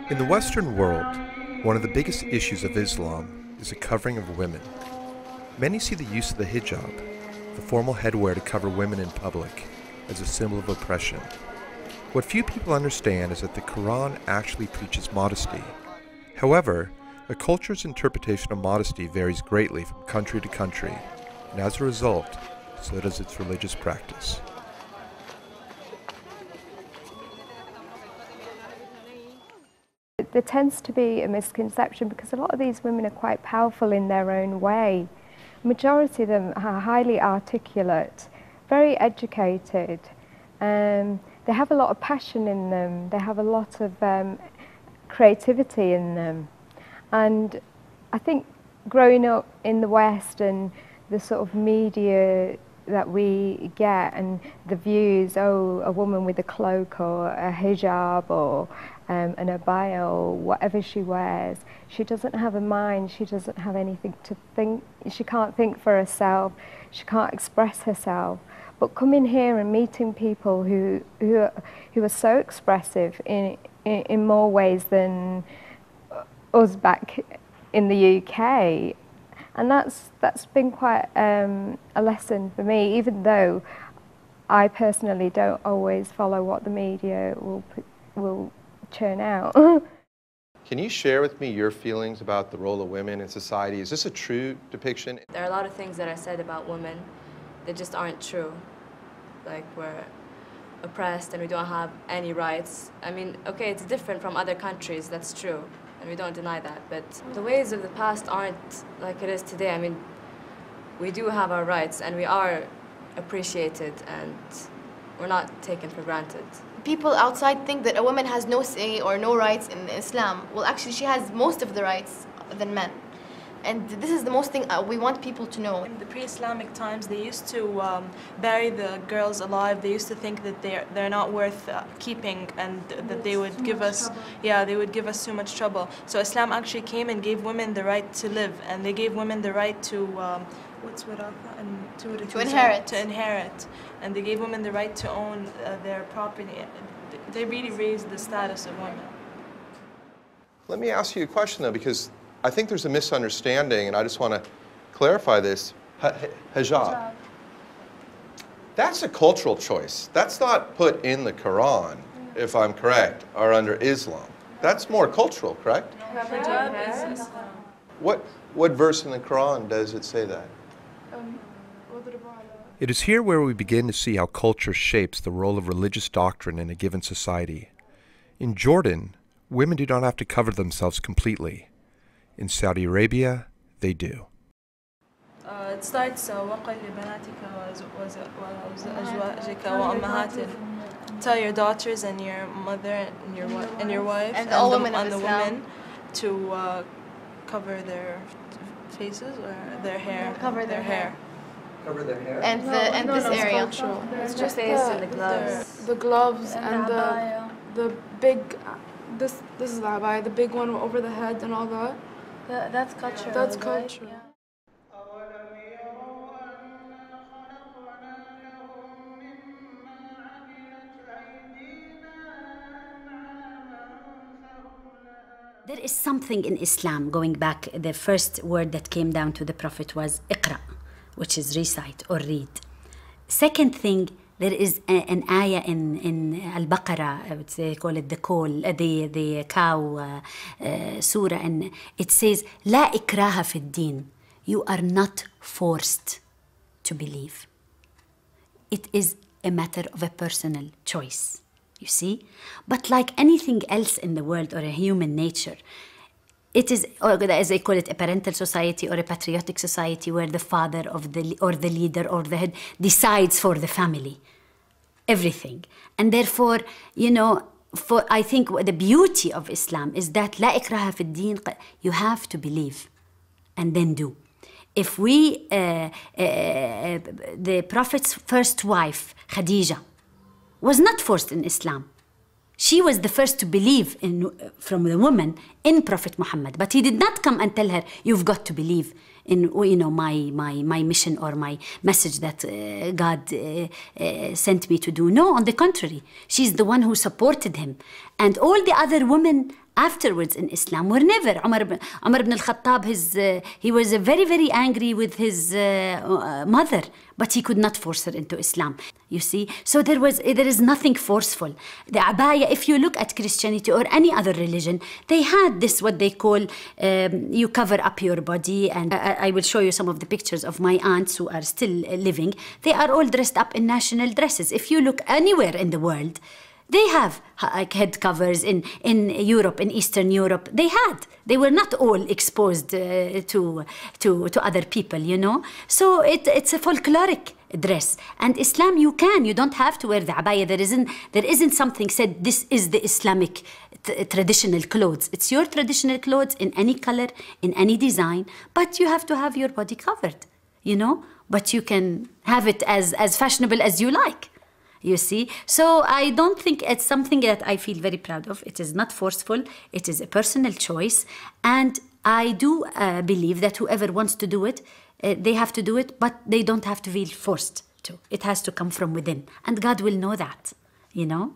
In the Western world, one of the biggest issues of Islam is the covering of women. Many see the use of the hijab, the formal headwear to cover women in public, as a symbol of oppression. What few people understand is that the Quran actually preaches modesty. However, a culture's interpretation of modesty varies greatly from country to country, and as a result, so does its religious practice. There tends to be a misconception because a lot of these women are quite powerful in their own way. Majority of them are highly articulate, very educated. They have a lot of passion in them. They have a lot of creativity in them. And I think growing up in the West and the sort of media that we get and the views, oh, a woman with a cloak or a hijab or an abaya or whatever she wears, she doesn't have a mind, she doesn't have anything to think, she can't think for herself, she can't express herself. But coming here and meeting people who are so expressive in more ways than us back in the UK, and that's been quite a lesson for me, even though I personally don't always follow what the media will churn out. Can you share with me your feelings about the role of women in society? Is this a true depiction? There are a lot of things that are said about women that just aren't true. Like we're oppressed and we don't have any rights. I mean, okay, it's different from other countries, that's true, and we don't deny that, but the ways of the past aren't like it is today. I mean, we do have our rights and we are appreciated and we're not taken for granted. People outside think that a woman has no say or no rights in Islam. Well, actually, she has most of the rights than men. And this is the most thing we want people to know. In the pre-Islamic times, they used to bury the girls alive. They used to think that they're not worth keeping, and that they would give us, they would give us too much trouble. So Islam actually came and gave women the right to live, and they gave women the right to to inherit. To inherit, and they gave women the right to own their property. They really raised the status of women. Let me ask you a question though, because I think there's a misunderstanding, and I just want to clarify this. Hijab. That's a cultural choice. That's not put in the Quran, if I'm correct, or under Islam. That's more cultural, correct? Hijab is Islam. What verse in the Quran does it say that? It is here where we begin to see how culture shapes the role of religious doctrine in a given society. In Jordan, women do not have to cover themselves completely. In Saudi Arabia, they do. It starts وَقَلْ لِبَنَاتِكَ وَأَزْوَاجِكَ. Tell your daughters and your mother and your wife and all women the women to cover their faces or their hair. Cover their hair. Cover their hair? And this area. It's just the face and the gloves. The gloves and the big, this is the abaya, the big one over the head and all that. That's cultural. That's cultural. Right? Yeah. There is something in Islam, going back, the first word that came down to the Prophet was iqra, which is recite or read. Second thing, there is an ayah in Al-Baqarah, I would say, call it the cow surah, and it says, La ikraha fi din. You are not forced to believe. It is a matter of a personal choice, you see? But like anything else in the world or a human nature, it is, or as they call it, a parental society or a patriotic society where the father or the leader or the head decides for the family everything. And therefore, you know, I think the beauty of Islam is that la ikraha fi din, you have to believe and then do. If the Prophet's first wife, Khadija, was not forced in Islam. She was the first to believe from the woman in Prophet Muhammad, but he did not come and tell her, you've got to believe in, you know, my mission or my message that God sent me to do. No, on the contrary, she's the one who supported him. And all the other women afterwards in Islam were never. Umar ibn al-Khattab, he was very, very angry with his mother, but he could not force her into Islam. You see, so there is nothing forceful. The abaya, if you look at Christianity or any other religion, they had this what they call you cover up your body, and I will show you some of the pictures of my aunts who are still living. They are all dressed up in national dresses. If you look anywhere in the world, they have head covers in Europe, in Eastern Europe. They were not all exposed to other people, you know. So it's a folkloric dress. And Islam, you don't have to wear the abaya. There isn't something said, this is the Islamic traditional clothes. It's your traditional clothes in any color, in any design, but you have to have your body covered, you know. But you can have it as fashionable as you like. You see, so I don't think it's something that I feel very proud of. It is not forceful. It is a personal choice. And I do believe that whoever wants to do it, they have to do it, but they don't have to feel forced to. It has to come from within. And God will know that, you know.